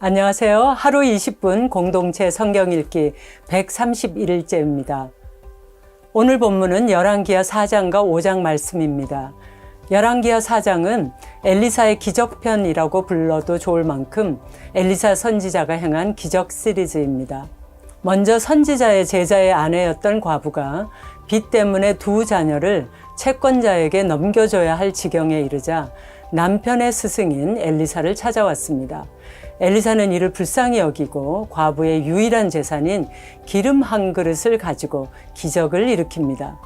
안녕하세요. 하루 20분 공동체 성경 읽기 131일째입니다. 오늘 본문은 열왕기하 4장과 5장 말씀입니다. 열왕기하 4장은 엘리사의 기적편이라고 불러도 좋을 만큼 엘리사 선지자가 행한 기적 시리즈입니다. 먼저 선지자의 제자의 아내였던 과부가 빚 때문에 두 자녀를 채권자에게 넘겨줘야 할 지경에 이르자 남편의 스승인 엘리사를 찾아왔습니다. 엘리사는 이를 불쌍히 여기고 과부의 유일한 재산인 기름 한 그릇을 가지고 기적을 일으킵니다.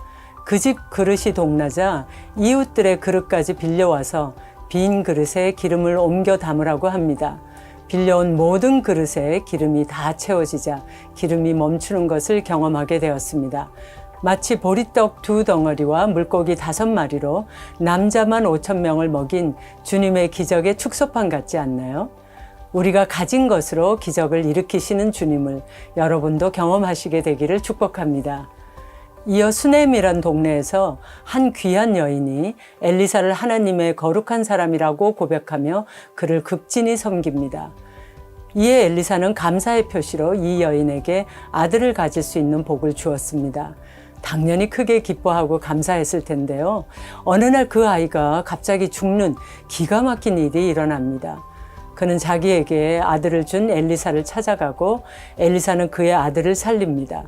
그 집 그릇이 동나자 이웃들의 그릇까지 빌려와서 빈 그릇에 기름을 옮겨 담으라고 합니다. 빌려온 모든 그릇에 기름이 다 채워지자 기름이 멈추는 것을 경험하게 되었습니다. 마치 보리떡 2덩어리와 물고기 5마리로 남자만 5,000명을 먹인 주님의 기적의 축소판 같지 않나요? 우리가 가진 것으로 기적을 일으키시는 주님을 여러분도 경험하시게 되기를 축복합니다. 이어 수넴이란 동네에서 한 귀한 여인이 엘리사를 하나님의 거룩한 사람이라고 고백하며 그를 극진히 섬깁니다. 이에 엘리사는 감사의 표시로 이 여인에게 아들을 가질 수 있는 복을 주었습니다. 당연히 크게 기뻐하고 감사했을 텐데요. 어느 날 그 아이가 갑자기 죽는 기가 막힌 일이 일어납니다. 그는 자기에게 아들을 준 엘리사를 찾아가고 엘리사는 그의 아들을 살립니다.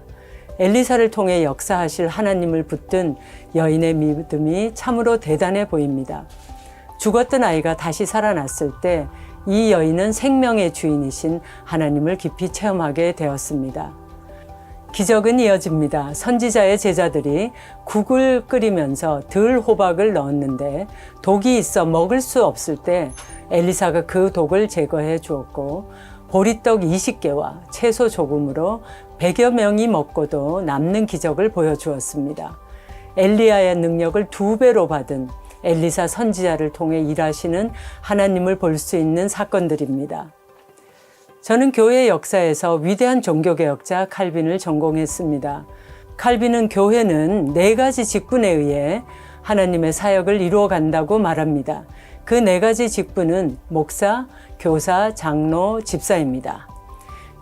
엘리사를 통해 역사하실 하나님을 붙든 여인의 믿음이 참으로 대단해 보입니다. 죽었던 아이가 다시 살아났을 때 이 여인은 생명의 주인이신 하나님을 깊이 체험하게 되었습니다. 기적은 이어집니다. 선지자의 제자들이 국을 끓이면서 들호박을 넣었는데 독이 있어 먹을 수 없을 때 엘리사가 그 독을 제거해 주었고 보리떡 20개와 채소 조금으로 100여 명이 먹고도 남는 기적을 보여주었습니다. 엘리야의 능력을 2배로 받은 엘리사 선지자를 통해 일하시는 하나님을 볼 수 있는 사건들입니다. 저는 교회 역사에서 위대한 종교개혁자 칼빈을 전공했습니다. 칼빈은 교회는 4가지 직분에 의해 하나님의 사역을 이루어간다고 말합니다. 그 4가지 직분은 목사, 교사, 장로, 집사입니다.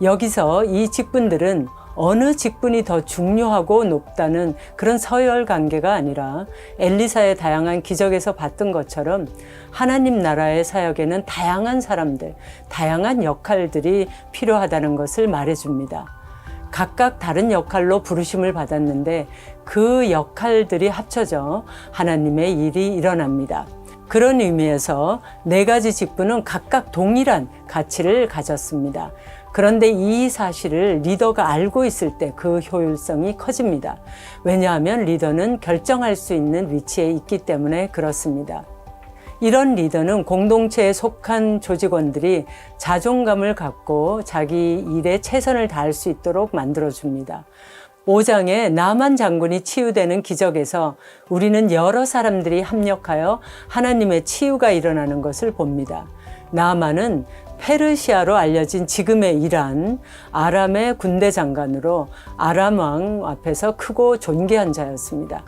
여기서 이 직분들은 어느 직분이 더 중요하고 높다는 그런 서열 관계가 아니라 엘리사의 다양한 기적에서 봤던 것처럼 하나님 나라의 사역에는 다양한 사람들, 다양한 역할들이 필요하다는 것을 말해줍니다. 각각 다른 역할로 부르심을 받았는데 그 역할들이 합쳐져 하나님의 일이 일어납니다. 그런 의미에서 4가지 직분은 각각 동일한 가치를 가졌습니다. 그런데 이 사실을 리더가 알고 있을 때 그 효율성이 커집니다. 왜냐하면 리더는 결정할 수 있는 위치에 있기 때문에 그렇습니다. 이런 리더는 공동체에 속한 조직원들이 자존감을 갖고 자기 일에 최선을 다할 수 있도록 만들어줍니다. 5장에 나만 장군이 치유되는 기적에서 우리는 여러 사람들이 합력하여 하나님의 치유가 일어나는 것을 봅니다. 나만은 페르시아로 알려진 지금의 이란, 아람의 군대 장관으로 아람 왕 앞에서 크고 존귀한 자였습니다.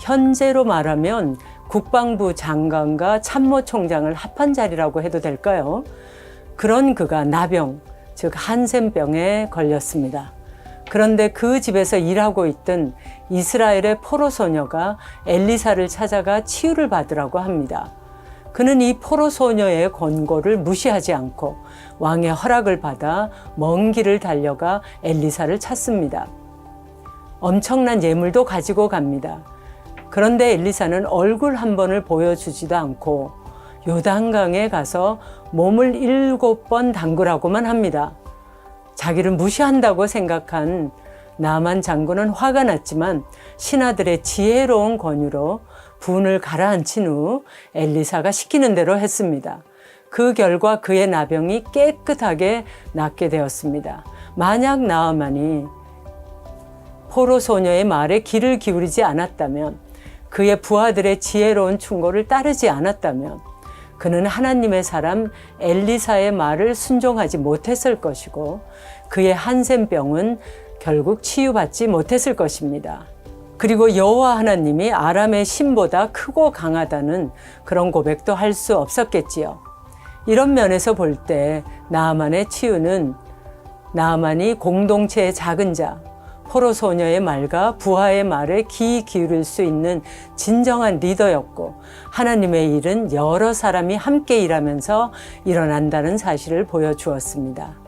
현재로 말하면 국방부 장관과 참모총장을 합한 자리라고 해도 될까요? 그런 그가 나병, 즉 한센병에 걸렸습니다. 그런데 그 집에서 일하고 있던 이스라엘의 포로 소녀가 엘리사를 찾아가 치유를 받으라고 합니다. 그는 이 포로 소녀의 권고를 무시하지 않고 왕의 허락을 받아 먼 길을 달려가 엘리사를 찾습니다. 엄청난 예물도 가지고 갑니다. 그런데 엘리사는 얼굴 한 번을 보여주지도 않고 요단강에 가서 몸을 7번 담그라고만 합니다. 자기를 무시한다고 생각한 나만 장군은 화가 났지만 신하들의 지혜로운 권유로 분을 가라앉힌 후 엘리사가 시키는 대로 했습니다. 그 결과 그의 나병이 깨끗하게 낫게 되었습니다. 만약 나아만이 포로 소녀의 말에 귀를 기울이지 않았다면, 그의 부하들의 지혜로운 충고를 따르지 않았다면 그는 하나님의 사람 엘리사의 말을 순종하지 못했을 것이고 그의 한센병은 결국 치유받지 못했을 것입니다. 그리고 여호와 하나님이 아람의 신보다 크고 강하다는 그런 고백도 할 수 없었겠지요. 이런 면에서 볼 때 나아만의 치유는 나아만이 공동체의 작은 자, 포로 소녀의 말과 부하의 말에 귀 기울일 수 있는 진정한 리더였고 하나님의 일은 여러 사람이 함께 일하면서 일어난다는 사실을 보여주었습니다.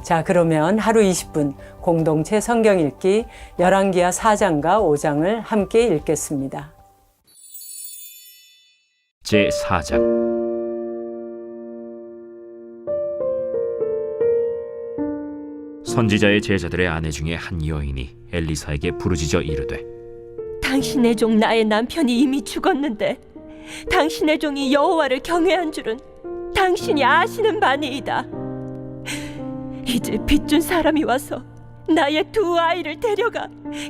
자, 그러면 하루 20분 공동체 성경 읽기 열왕기하 4장과 5장을 함께 읽겠습니다. 제4장. 선지자의 제자들의 아내 중에 한 여인이 엘리사에게 부르짖어 이르되, 당신의 종 나의 남편이 이미 죽었는데 당신의 종이 여호와를 경외한 줄은 당신이 아시는 바니이다. 이제 빚준 사람이 와서 나의 두 아이를 데려가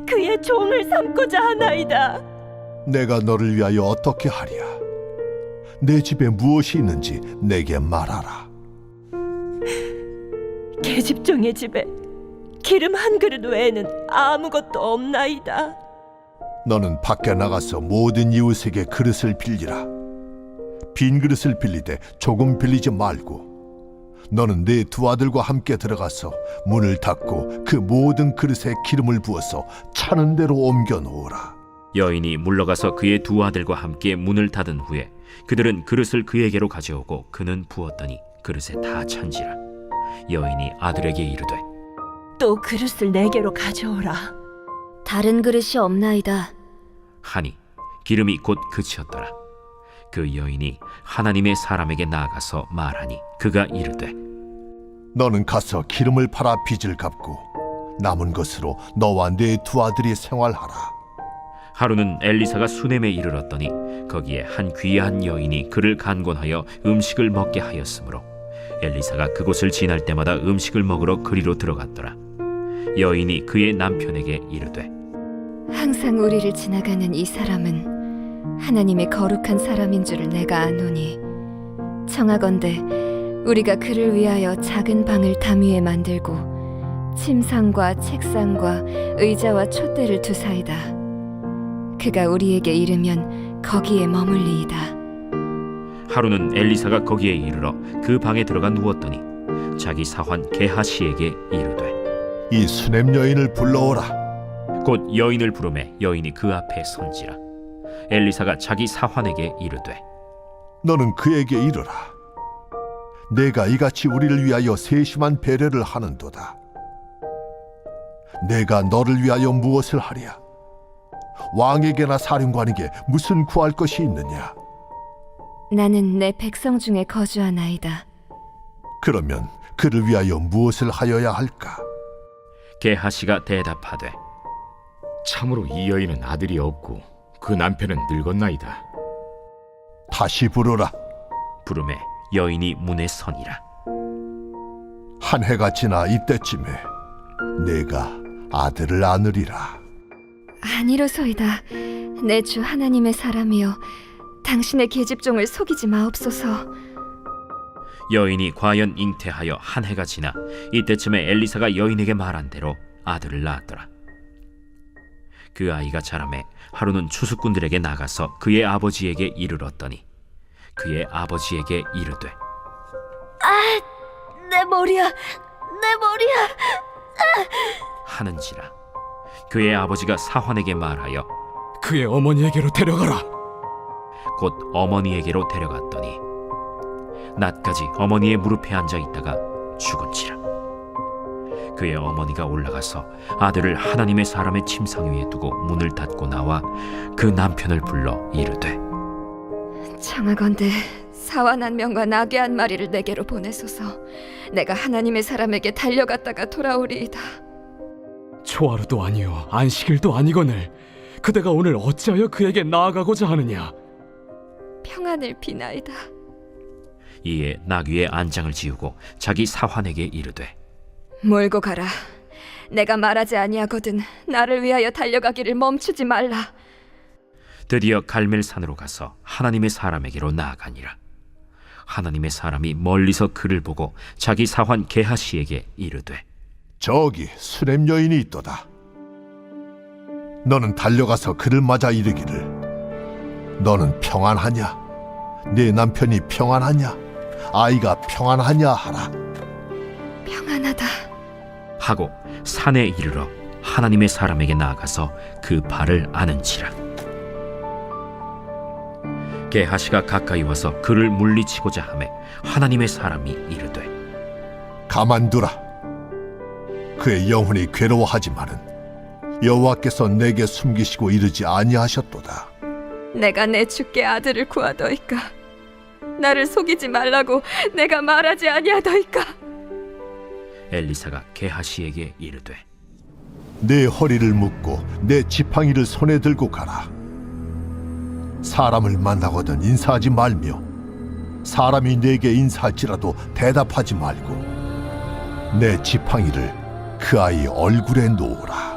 그의 종을 삼고자 하나이다. 내가 너를 위하여 어떻게 하랴? 내 집에 무엇이 있는지 내게 말하라. 계집종의 집에 기름 한 그릇 외에는 아무것도 없나이다. 너는 밖에 나가서 모든 이웃에게 그릇을 빌리라. 빈 그릇을 빌리되 조금 빌리지 말고 너는 네 두 아들과 함께 들어가서 문을 닫고 그 모든 그릇에 기름을 부어서 차는 대로 옮겨 놓으라. 여인이 물러가서 그의 두 아들과 함께 문을 닫은 후에 그들은 그릇을 그에게로 가져오고 그는 부었더니 그릇에 다 찬지라. 여인이 아들에게 이르되, 또 그릇을 내게로 가져오라. 다른 그릇이 없나이다. 하니 기름이 곧 그치었더라. 그 여인이 하나님의 사람에게 나아가서 말하니 그가 이르되, 너는 가서 기름을 팔아 빚을 갚고 남은 것으로 너와 네 두 아들이 생활하라. 하루는 엘리사가 수넴에 이르렀더니 거기에 한 귀한 여인이 그를 간곤하여 음식을 먹게 하였으므로 엘리사가 그곳을 지날 때마다 음식을 먹으러 그리로 들어갔더라. 여인이 그의 남편에게 이르되, 항상 우리를 지나가는 이 사람은 하나님의 거룩한 사람인 줄을 내가 아노니 청하건대 우리가 그를 위하여 작은 방을 담 위에 만들고 침상과 책상과 의자와 촛대를 두사이다. 그가 우리에게 이르면 거기에 머물리이다. 하루는 엘리사가 거기에 이르러 그 방에 들어가 누웠더니 자기 사환 게하시에게 이르되, 이 수넴 여인을 불러오라. 곧 여인을 부르매 여인이 그 앞에 선지라. 엘리사가 자기 사환에게 이르되, 너는 그에게 이르라. 내가 이같이 우리를 위하여 세심한 배려를 하는도다. 내가 너를 위하여 무엇을 하랴? 왕에게나 사령관에게 무슨 구할 것이 있느냐? 나는 내 백성 중에 거주하나이다. 그러면 그를 위하여 무엇을 하여야 할까? 게하시가 대답하되, 참으로 이 여인은 아들이 없고 그 남편은 늙었나이다. 다시 부르라. 부르매 여인이 문에 서니라. 한 해가 지나 이때쯤에 내가 아들을 안으리라. 아니로소이다. 내 주 하나님의 사람이여, 당신의 계집종을 속이지 마옵소서. 여인이 과연 잉태하여 한 해가 지나 이때쯤에 엘리사가 여인에게 말한 대로 아들을 낳았더라. 그 아이가 자라매 하루는 추수꾼들에게 나가서 그의 아버지에게 이르렀더니 그의 아버지에게 이르되, 내 머리야, 내 머리야. 하는지라. 그의 아버지가 사환에게 말하여 그의 어머니에게로 데려가라. 곧 어머니에게로 데려갔더니 낮까지 어머니의 무릎에 앉아 있다가 죽은지라. 그의 어머니가 올라가서 아들을 하나님의 사람의 침상 위에 두고 문을 닫고 나와 그 남편을 불러 이르되, 청하건대 사완 한 명과 나귀 한 마리를 내게로 보내소서. 내가 하나님의 사람에게 달려갔다가 돌아오리이다. 초하루도 아니요 안식일도 아니거늘 그대가 오늘 어찌하여 그에게 나아가고자 하느냐? 평안을 비나이다. 이에 나귀의 안장을 지우고 자기 사환에게 이르되, 몰고 가라. 내가 말하지 아니하거든 나를 위하여 달려가기를 멈추지 말라. 드디어 갈멜산으로 가서 하나님의 사람에게로 나아가니라. 하나님의 사람이 멀리서 그를 보고 자기 사환 게하시에게 이르되, 저기 수넴 여인이 있도다. 너는 달려가서 그를 맞아 이르기를, 너는 평안하냐? 네 남편이 평안하냐? 아이가 평안하냐 하라. 평안하다. 하고 산에 이르러 하나님의 사람에게 나아가서 그 발을 아는지라. 게하시가 가까이 와서 그를 물리치고자 하매 하나님의 사람이 이르되 가만두라. 그의 영혼이 괴로워하지만은 여호와께서 내게 숨기시고 이르지 아니하셨도다. 내가 내 주께 아들을 구하더이까. 나를 속이지 말라고 내가 말하지 아니하더이까. 엘리사가 게하시에게 이르되 내 허리를 묶고 내 지팡이를 손에 들고 가라. 사람을 만나거든 인사하지 말며 사람이 내게 인사할지라도 대답하지 말고 내 지팡이를 그 아이 얼굴에 놓으라.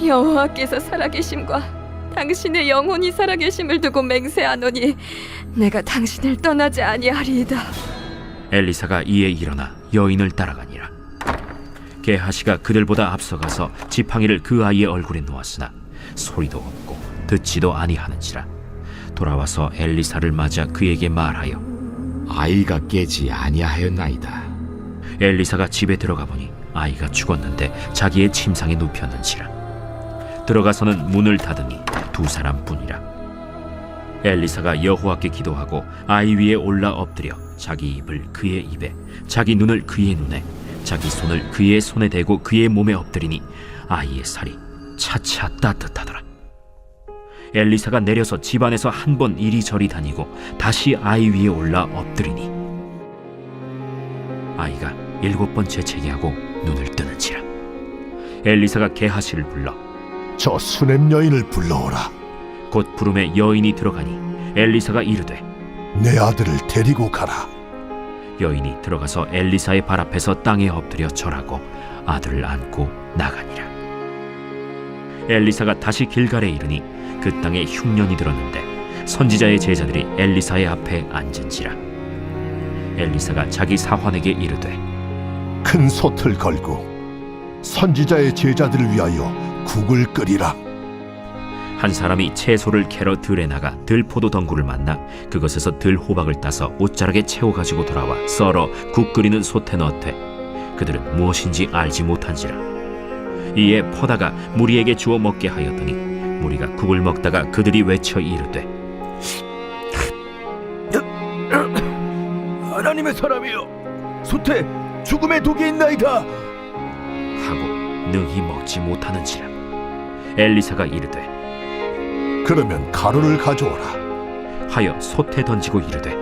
여호와께서 살아계심과 당신의 영혼이 살아계심을 두고 맹세하노니 내가 당신을 떠나지 아니하리이다. 엘리사가 이에 일어나 여인을 따라가니라. 게하시가 그들보다 앞서가서 지팡이를 그 아이의 얼굴에 놓았으나 소리도 없고 듣지도 아니하는지라. 돌아와서 엘리사를 맞아 그에게 말하여 아이가 깨지 아니하였나이다. 엘리사가 집에 들어가 보니 아이가 죽었는데 자기의 침상에 눕혔는지라. 들어가서는 문을 닫으니 두 사람뿐이라. 엘리사가 여호와께 기도하고 아이 위에 올라 엎드려 자기 입을 그의 입에 자기 눈을 그의 눈에 자기 손을 그의 손에 대고 그의 몸에 엎드리니 아이의 살이 차차 따뜻하더라. 엘리사가 내려서 집안에서 한 번 이리저리 다니고 다시 아이 위에 올라 엎드리니 아이가 7번째 재기하고 눈을 뜨는지라. 엘리사가 게하시를 불러 저 수냄 여인을 불러오라. 곧 부름에 여인이 들어가니 엘리사가 이르되 내 아들을 데리고 가라. 여인이 들어가서 엘리사의 발 앞에서 땅에 엎드려 절하고 아들을 안고 나가니라. 엘리사가 다시 길갈에 이르니 그 땅에 흉년이 들었는데 선지자의 제자들이 엘리사의 앞에 앉은지라. 엘리사가 자기 사환에게 이르되 큰 솥을 걸고 선지자의 제자들을 위하여 국을 끓이라. 한 사람이 채소를 캐러 들에 나가 들포도 덩굴을 만나 그것에서 들호박을 따서 옷자락에 채워 가지고 돌아와 썰어 국 끓이는 솥에 넣되 그들은 무엇인지 알지 못한지라. 이에 퍼다가 무리에게 주어 먹게 하였더니 무리가 국을 먹다가 그들이 외쳐 이르되 하나님의 사람이여, 솥에 죽음의 독이 있나이다. 하고 능히 먹지 못하는지라. 엘리사가 이르되 그러면 가루를 가져오라. 하여 솥에 던지고 이르되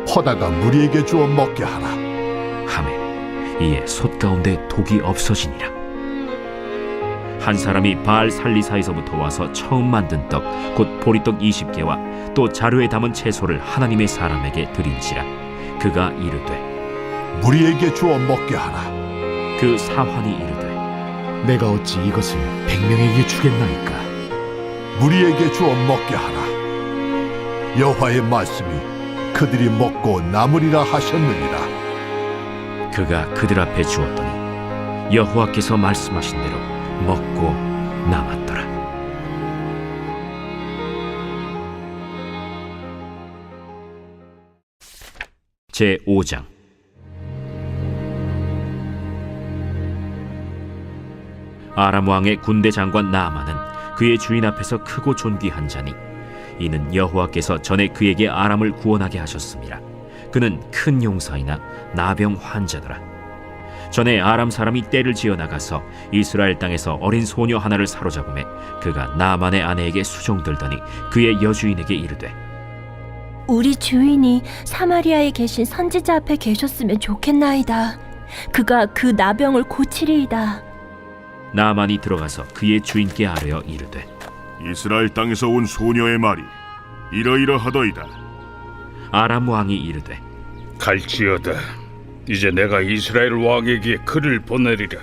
퍼다가 무리에게 주어 먹게 하라. 하매 이에 솥 가운데 독이 없어지니라. 한 사람이 바알 살리사에서부터 와서 처음 만든 떡 곧 보리떡 20개와 또 자루에 담은 채소를 하나님의 사람에게 드린지라. 그가 이르되 무리에게 주어 먹게 하라. 그 사환이 이르되 내가 어찌 이것을 100명에게 주겠나이까? 무리에게 주어 먹게 하라. 여호와의 말씀이 그들이 먹고 남으리라 하셨느니라. 그가 그들 앞에 주었더니 여호와께서 말씀하신 대로 먹고 남았더라. 제 5장. 아람 왕의 군대 장관 나아만은 그의 주인 앞에서 크고 존귀한 자니 이는 여호와께서 전에 그에게 아람을 구원하게 하셨습니다. 그는 큰 용사이나 나병 환자더라. 전에 아람 사람이 떼를 지어 나가서 이스라엘 땅에서 어린 소녀 하나를 사로잡음에 그가 나아만의 아내에게 수종들더니 그의 여주인에게 이르되 우리 주인이 사마리아에 계신 선지자 앞에 계셨으면 좋겠나이다. 그가 그 나병을 고치리이다. 나아만이 들어가서 그의 주인께 아뢰어 이르되 이스라엘 땅에서 온 소녀의 말이 이러이러하더이다. 아람 왕이 이르되 갈지어다. 이제 내가 이스라엘 왕에게 글을 보내리라.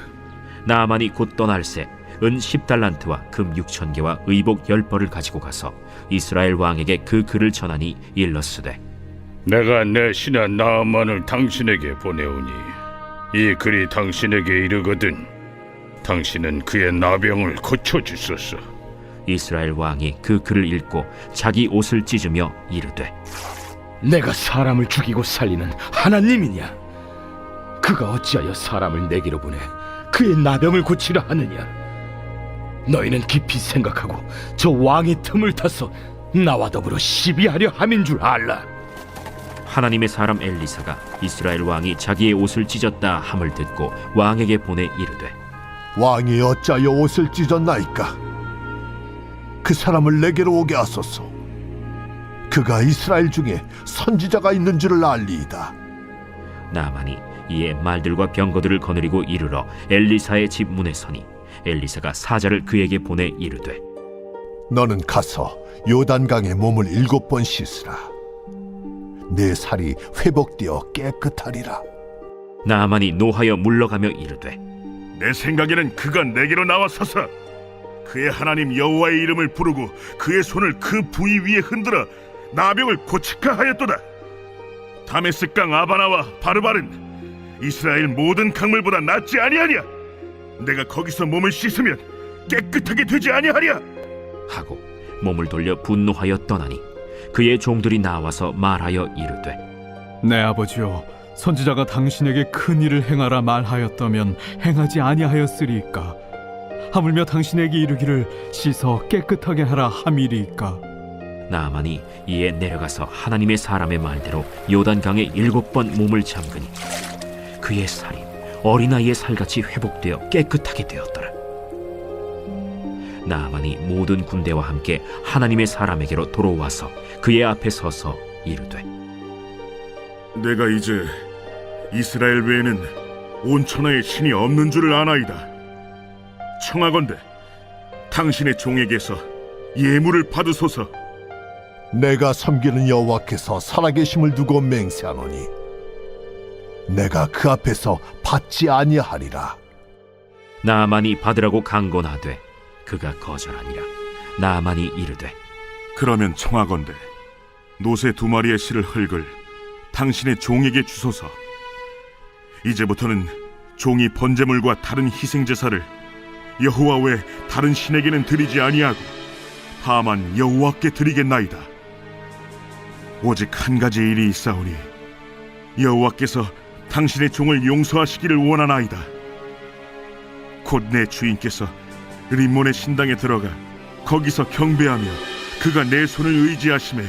나아만이 곧 떠날새 은 10달란트와 금 6,000개와 의복 10벌을 가지고 가서 이스라엘 왕에게 그 글을 전하니 일렀으되 내가 내 신하 나아만을 당신에게 보내오니 이 글이 당신에게 이르거든 당신은 그의 나병을 고쳐주소서. 이스라엘 왕이 그 글을 읽고 자기 옷을 찢으며 이르되 내가 사람을 죽이고 살리는 하나님이냐? 그가 어찌하여 사람을 내게로 보내 그의 나병을 고치려 하느냐? 너희는 깊이 생각하고 저 왕의 틈을 타서 나와 더불어 시비하려 함인 줄 알라. 하나님의 사람 엘리사가 이스라엘 왕이 자기의 옷을 찢었다 함을 듣고 왕에게 보내 이르되 왕이 어찌하여 옷을 찢었나이까? 그 사람을 내게로 오게 하소서. 그가 이스라엘 중에 선지자가 있는 줄을 알리이다. 나만이 이에 말들과 병거들을 거느리고 이르러 엘리사의 집 문에 서니 엘리사가 사자를 그에게 보내 이르되 너는 가서 요단강에 몸을 7번 씻으라. 내 살이 회복되어 깨끗하리라. 나만이 노하여 물러가며 이르되 내 생각에는 그가 내게로 나와서서 그의 하나님 여호와의 이름을 부르고 그의 손을 그 부위 위에 흔들어 나병을 고칠까 하였도다. 다메스강 아바나와 바르발은 이스라엘 모든 강물보다 낫지 아니하냐? 내가 거기서 몸을 씻으면 깨끗하게 되지 아니하랴? 하고 몸을 돌려 분노하여 떠나니 그의 종들이 나와서 말하여 이르되 내 아버지여, 선지자가 당신에게 큰 일을 행하라 말하였다면 행하지 아니하였으리이까? 하물며 당신에게 이르기를 씻어 깨끗하게 하라 함이리이까? 나만이 이에 내려가서 하나님의 사람의 말대로 요단강에 7번 몸을 잠그니 그의 살이 어린아이의 살같이 회복되어 깨끗하게 되었더라. 나만이 모든 군대와 함께 하나님의 사람에게로 돌아와서 그의 앞에 서서 이르되 내가 이제 이스라엘 외에는 온 천하에 신이 없는 줄을 아나이다. 청하건대 당신의 종에게서 예물을 받으소서. 내가 섬기는 여호와께서 살아계심을 두고 맹세하노니 내가 그 앞에서 받지 아니하리라. 나만이 받으라고 강권하되 그가 거절하니라. 나만이 이르되 그러면 청하건대 노새 2마리의 실을 흙을 당신의 종에게 주소서. 이제부터는 종이 번제물과 다른 희생제사를 여호와 외 다른 신에게는 드리지 아니하고 다만 여호와께 드리겠나이다. 오직 한 가지 일이 있사오니 여호와께서 당신의 종을 용서하시기를 원하나이다. 곧 내 주인께서 림몬의 신당에 들어가 거기서 경배하며 그가 내 손을 의지하심에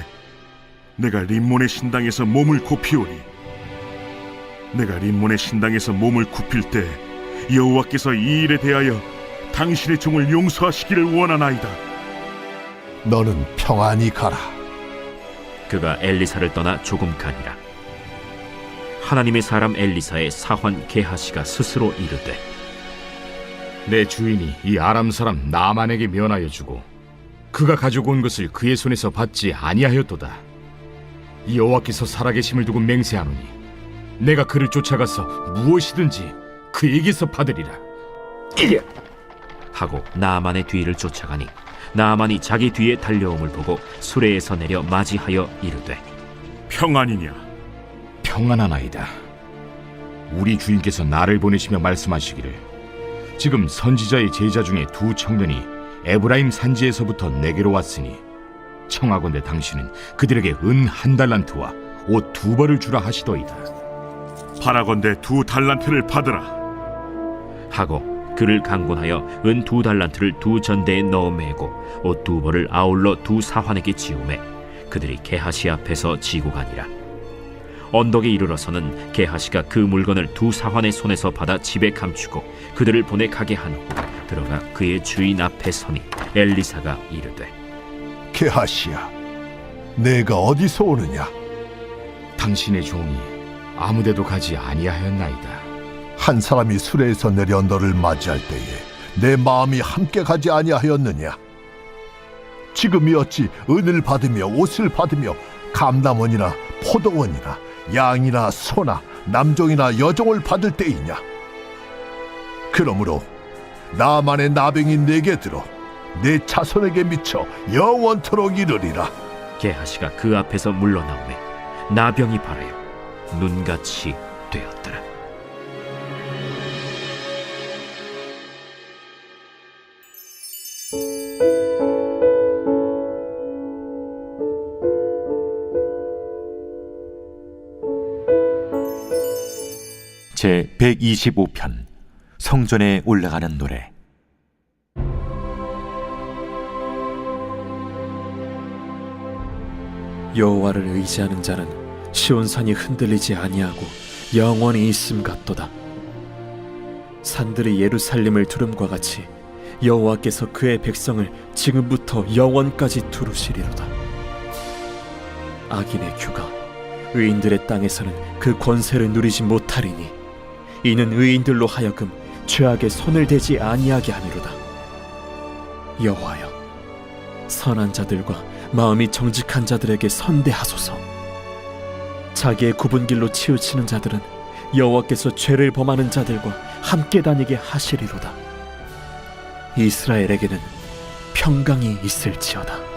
내가 림몬의 신당에서 몸을 굽히오니 내가 림몬의 신당에서 몸을 굽힐 때 여호와께서 이 일에 대하여 당신의 종을 용서하시기를 원하나이다. 너는 평안히 가라. 그가 엘리사를 떠나 조금 가니라. 하나님의 사람 엘리사의 사환 게하시가 스스로 이르되 내 주인이 이 아람 사람 나만에게 면하여 주고 그가 가지고 온 것을 그의 손에서 받지 아니하였도다. 이 여호와께서 살아계심을 두고 맹세하노니 내가 그를 쫓아가서 무엇이든지 그에게서 받으리라. 하고 나만의 뒤를 쫓아가니 나만이 자기 뒤에 달려옴을 보고 수레에서 내려 맞이하여 이르되 평안이냐? 평안하나이다. 우리 주인께서 나를 보내시며 말씀하시기를 지금 선지자의 제자 중에 2 청년이 에브라임 산지에서부터 내게로 왔으니 청하건대 당신은 그들에게 은 1달란트와 옷 2벌을 주라 하시더이다. 바라건대 2달란트를 받으라. 하고 그를 강권하여 은 2달란트를 2 전대에 넣어 매고 옷 2벌을 아울러 2 사환에게 지우매 그들이 게하시 앞에서 지고 가니라. 언덕에 이르러서는 게하시가 그 물건을 2 사환의 손에서 받아 집에 감추고 그들을 보내 가게 한 후 들어가 그의 주인 앞에 서니 엘리사가 이르되 게하시야, 내가 어디서 오느냐? 당신의 종이 아무데도 가지 아니하였나이다. 한 사람이 수레에서 내려 너를 맞이할 때에 내 마음이 함께 가지 아니하였느냐? 지금이 어찌 은을 받으며 옷을 받으며 감남원이나 포도원이나 양이나 소나 남종이나 여종을 받을 때이냐? 그러므로 나만의 나병이 내게 들어 내 자손에게 미쳐 영원토록 이르리라. 게하시가 그 앞에서 물러나오매 나병이 발하여 눈같이 되었더라. 제 125편 성전에 올라가는 노래. 여호와를 의지하는 자는 시온산이 흔들리지 아니하고 영원히 있음 같도다. 산들이 예루살렘을 두름과 같이 여호와께서 그의 백성을 지금부터 영원까지 두루시리로다. 악인의 규가 의인들의 땅에서는 그 권세를 누리지 못하리니 이는 의인들로 하여금 죄악에 손을 대지 아니하게 함이로다. 여호와여, 선한 자들과 마음이 정직한 자들에게 선대하소서. 자기의 굽은 길로 치우치는 자들은 여호와께서 죄를 범하는 자들과 함께 다니게 하시리로다. 이스라엘에게는 평강이 있을지어다.